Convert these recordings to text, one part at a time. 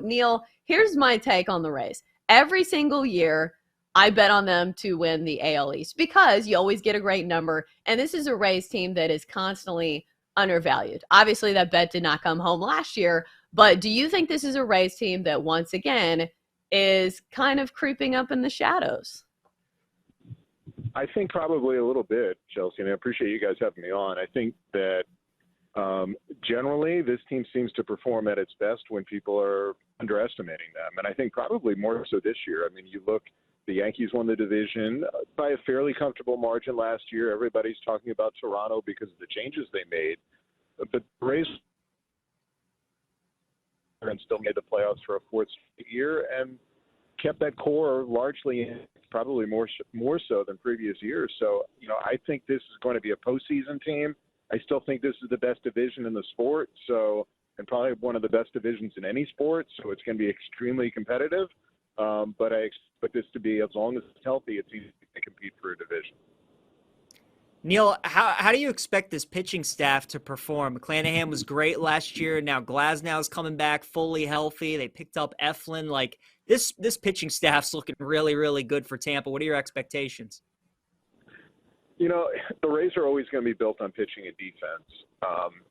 Neil, here's my take on the Rays. Every single year, I bet on them to win the AL East because you always get a great number. And this is a Rays team that is constantly undervalued. Obviously, that bet did not come home last year. But do you think this is a Rays team that once again is kind of creeping up in the shadows? I think probably a little bit, Chelsea. And I appreciate you guys having me on. I think that generally, this team seems to perform at its best when people are underestimating them. And I think probably more so this year. I mean, you look, the Yankees won the division by a fairly comfortable margin last year. Everybody's talking about Toronto because of the changes they made. But the Rays and still made the playoffs for a fourth year and kept that core largely in, probably more so than previous years. So, I think this is going to be a postseason team. I still think this is the best division in the sport, and probably one of the best divisions in any sport, so it's going to be extremely competitive. But I expect this to be, as long as it's healthy, it's easy to compete for a division. Neil, how do you expect this pitching staff to perform? McClanahan was great last year. Now Glasnow is coming back fully healthy. They picked up Eflin. Like, this pitching staff's looking really, really good for Tampa. What are your expectations? The Rays are always going to be built on pitching and defense.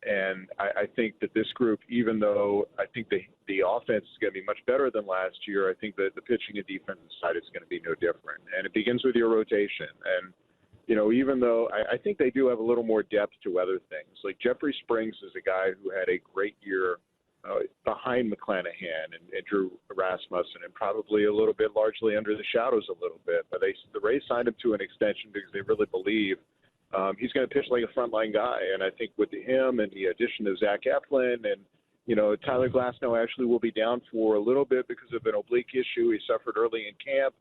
And I think that this group, even though I think the offense is going to be much better than last year, I think that the pitching and defensive side is going to be no different. And it begins with your rotation. And, even though I think they do have a little more depth to other things. Like Jeffrey Springs is a guy who had a great year behind McClanahan and Drew Rasmussen, and probably a little bit largely under the shadows a little bit. But the Rays signed him to an extension because they really believe he's going to pitch like a frontline guy. And I think with him and the addition of Zach Eflin and, Tyler Glasnow actually will be down for a little bit because of an oblique issue he suffered early in camp.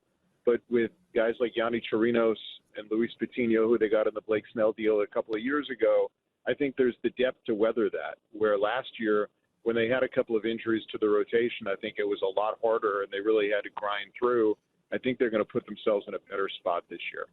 But with guys like Yanni Chirinos and Luis Patino, who they got in the Blake Snell deal a couple of years ago, I think there's the depth to weather that, where last year, when they had a couple of injuries to the rotation, I think it was a lot harder and they really had to grind through. I think they're going to put themselves in a better spot this year.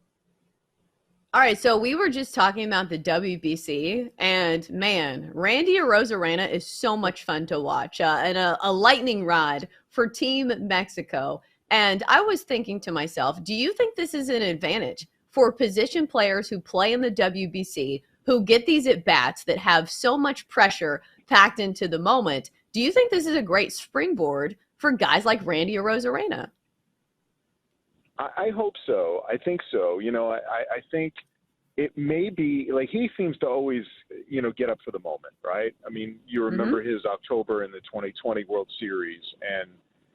All right, so we were just talking about the WBC, and man, Randy Arozarena is so much fun to watch, and a lightning rod for Team Mexico. And I was thinking to myself, do you think this is an advantage for position players who play in the WBC, who get these at-bats that have so much pressure packed into the moment? Do you think this is a great springboard for guys like Randy Arozarena? I hope so. I think so. I think it may be like he seems to always, get up for the moment, right? I mean, you remember his October in the 2020 World Series, and,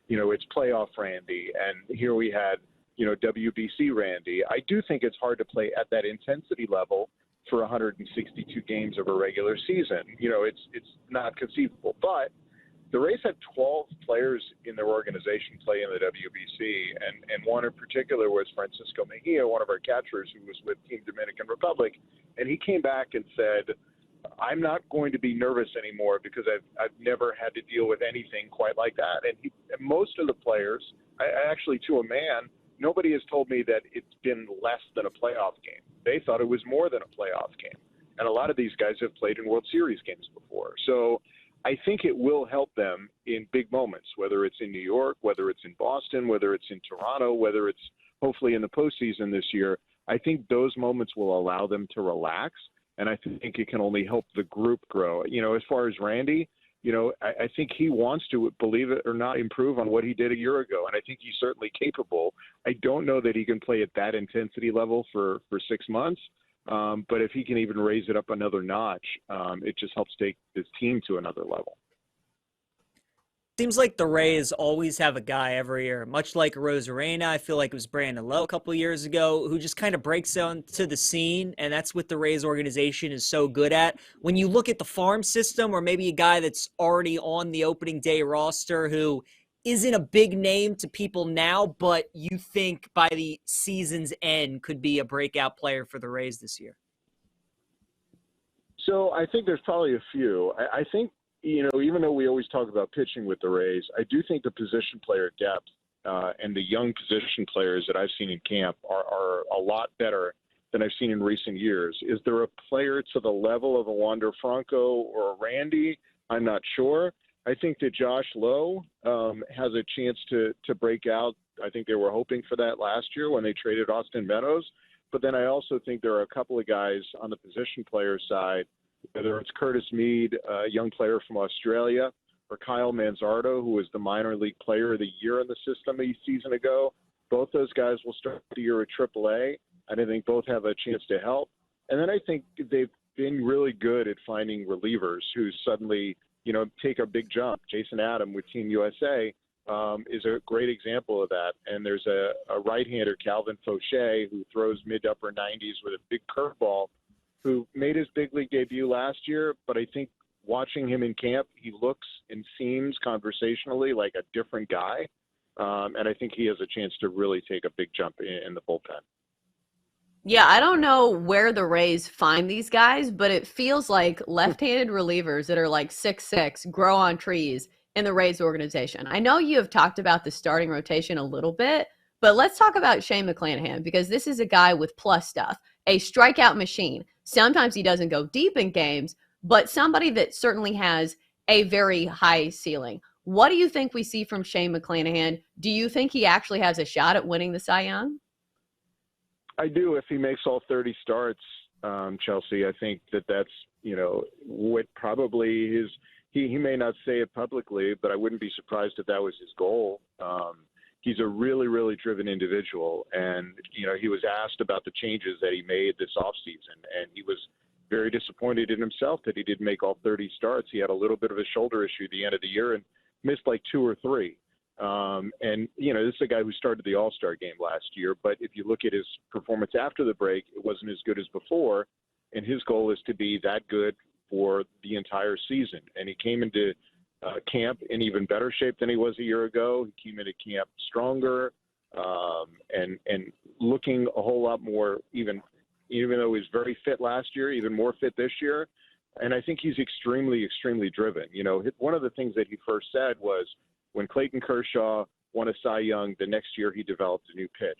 it's playoff Randy, and here we had, WBC Randy. I do think it's hard to play at that intensity level for 162 games of a regular season. It's not conceivable, but the Rays had 12 players in their organization play in the WBC, and one in particular was Francisco Mejia, one of our catchers who was with Team Dominican Republic, and he came back and said, I'm not going to be nervous anymore because I've never had to deal with anything quite like that. And most of the players, actually to a man, nobody has told me that it's been less than a playoff game. They thought it was more than a playoff game. And a lot of these guys have played in World Series games before. So I think it will help them in big moments, whether it's in New York, whether it's in Boston, whether it's in Toronto, whether it's hopefully in the postseason this year. I think those moments will allow them to relax, and I think it can only help the group grow. As far as Randy, I think he wants to, believe it or not, improve on what he did a year ago, and I think he's certainly capable. I don't know that he can play at that intensity level for 6 months, but if he can even raise it up another notch, it just helps take this team to another level. Seems like the Rays always have a guy every year, much like Arozarena. I feel like it was Brandon Lowe a couple of years ago, who just kind of breaks onto the scene, and that's what the Rays organization is so good at. When you look at the farm system, or maybe a guy that's already on the opening day roster who isn't a big name to people now, but you think by the season's end could be a breakout player for the Rays this year? So I think there's probably a few. I think, even though we always talk about pitching with the Rays, I do think the position player depth and the young position players that I've seen in camp are a lot better than I've seen in recent years. Is there a player to the level of a Wander Franco or a Randy? I'm not sure. I think that Josh Lowe has a chance to break out. I think they were hoping for that last year when they traded Austin Meadows. But then I also think there are a couple of guys on the position player side, whether it's Curtis Mead, a young player from Australia, or Kyle Manzardo, who was the minor league player of the year in the system a season ago. Both those guys will start the year at AAA, and I think both have a chance to help. And then I think they've been really good at finding relievers who suddenly, take a big jump. Jason Adam with Team USA is a great example of that. And there's a right-hander, Calvin Fauché, who throws mid-upper 90s with a big curveball, who made his big league debut last year. But I think watching him in camp, he looks and seems conversationally like a different guy. And I think he has a chance to really take a big jump in the bullpen. Yeah, I don't know where the Rays find these guys, but it feels like left-handed relievers that are like 6'6" grow on trees in the Rays organization. I know you have talked about the starting rotation a little bit, but let's talk about Shane McClanahan, because this is a guy with plus stuff, a strikeout machine. Sometimes he doesn't go deep in games, but somebody that certainly has a very high ceiling. What do you think we see from Shane McClanahan? Do you think he actually has a shot at winning the Cy Young? I do. If he makes all 30 starts, Chelsea, I think that's, what probably his – he may not say it publicly, but I wouldn't be surprised if that was his goal. He's a really, really driven individual. And, he was asked about the changes that he made this offseason, and he was very disappointed in himself that he didn't make all 30 starts. He had a little bit of a shoulder issue at the end of the year and missed like 2 or 3. And, this is a guy who started the All-Star game last year, but if you look at his performance after the break, it wasn't as good as before, and his goal is to be that good for the entire season. And he came into camp in even better shape than he was a year ago. He came into camp stronger and looking a whole lot more, even though he was very fit last year, even more fit this year. And I think he's extremely, extremely driven. One of the things that he first said was, when Clayton Kershaw won a Cy Young, the next year he developed a new pitch.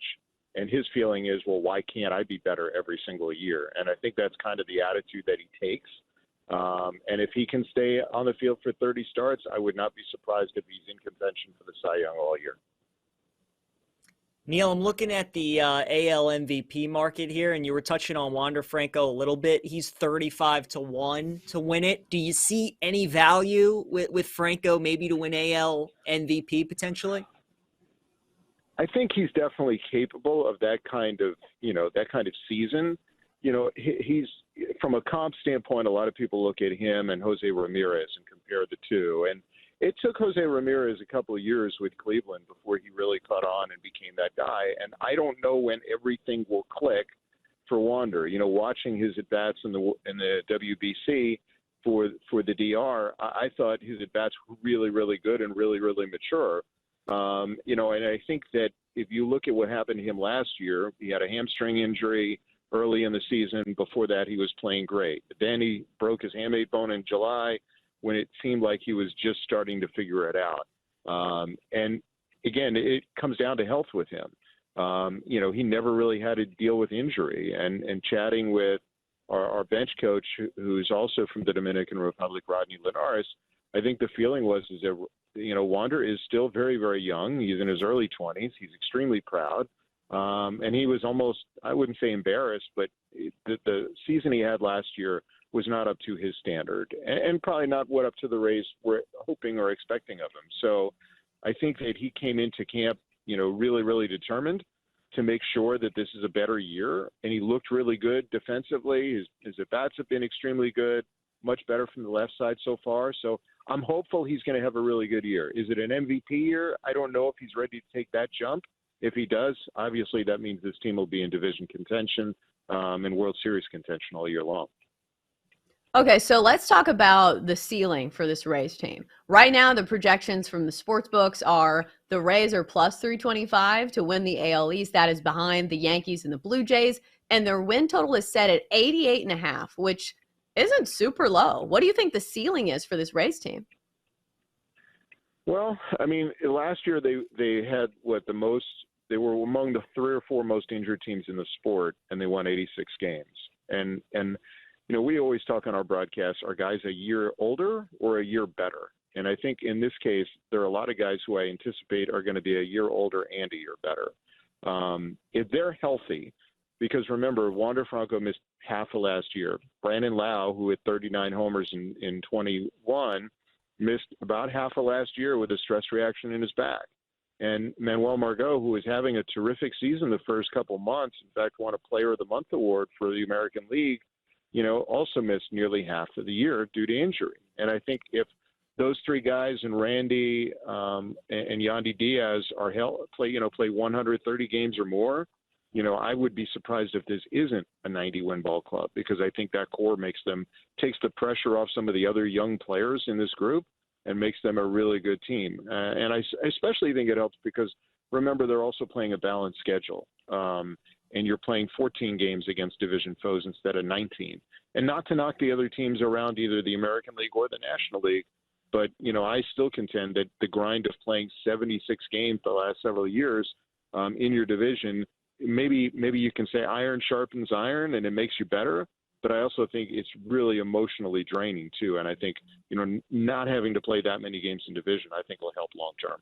And his feeling is, well, why can't I be better every single year? And I think that's kind of the attitude that he takes. And if he can stay on the field for 30 starts, I would not be surprised if he's in contention for the Cy Young all year. Neil, I'm looking at the AL MVP market here, and you were touching on Wander Franco a little bit. He's 35-1 to win it. Do you see any value with Franco maybe to win AL MVP potentially? I think he's definitely capable of that kind of season. He's from a comp standpoint, a lot of people look at him and Jose Ramirez and compare the two. And it took Jose Ramirez a couple of years with Cleveland before he really caught on and became that guy. And I don't know when everything will click for Wander. Watching his at-bats in the WBC for the DR, I thought his at-bats were really, really good and really, really mature. And I think that if you look at what happened to him last year, he had a hamstring injury early in the season. Before that, he was playing great. Then he broke his hamate bone in July, when it seemed like he was just starting to figure it out. And again, it comes down to health with him. He never really had to deal with injury. And chatting with our bench coach, who's also from the Dominican Republic, Rodney Linares, I think the feeling was that, Wander is still very, very young. He's in his early 20s. He's extremely proud. And he was almost, I wouldn't say embarrassed, but the season he had last year was not up to his standard, and probably not what up to the Rays were hoping or expecting of him. So I think that he came into camp, really, really determined to make sure that this is a better year, and he looked really good defensively. His at-bats have been extremely good, much better from the left side so far. So I'm hopeful he's going to have a really good year. Is it an MVP year? I don't know if he's ready to take that jump. If he does, obviously that means this team will be in division contention and World Series contention all year long. Okay, so let's talk about the ceiling for this Rays team. Right now, the projections from the sports books are the Rays are plus 325 to win the AL East. That is behind the Yankees and the Blue Jays. And their win total is set at 88.5, which isn't super low. What do you think the ceiling is for this Rays team? Well, I mean, last year they had they were among the 3 or 4 most injured teams in the sport, and they won 86 games. And we always talk on our broadcasts, are guys a year older or a year better? And I think in this case, there are a lot of guys who I anticipate are going to be a year older and a year better. If they're healthy, because remember, Wander Franco missed half of last year. Brandon Lau, who had 39 homers in 21, missed about half of last year with a stress reaction in his back. And Manuel Margot, who was having a terrific season the first couple months, in fact, won a Player of the Month award for the American League, also missed nearly half of the year due to injury. And I think if those three guys and Randy and Yandy Diaz are play 130 games or more, I would be surprised if this isn't a 90-win ball club, because I think that core takes the pressure off some of the other young players in this group and makes them a really good team. And I especially think it helps because, remember, they're also playing a balanced schedule. And you're playing 14 games against division foes instead of 19. And not to knock the other teams around either the American League or the National League, but, I still contend that the grind of playing 76 games the last several years in your division, maybe you can say iron sharpens iron and it makes you better, but I also think it's really emotionally draining too. And I think, not having to play that many games in division, I think will help long term.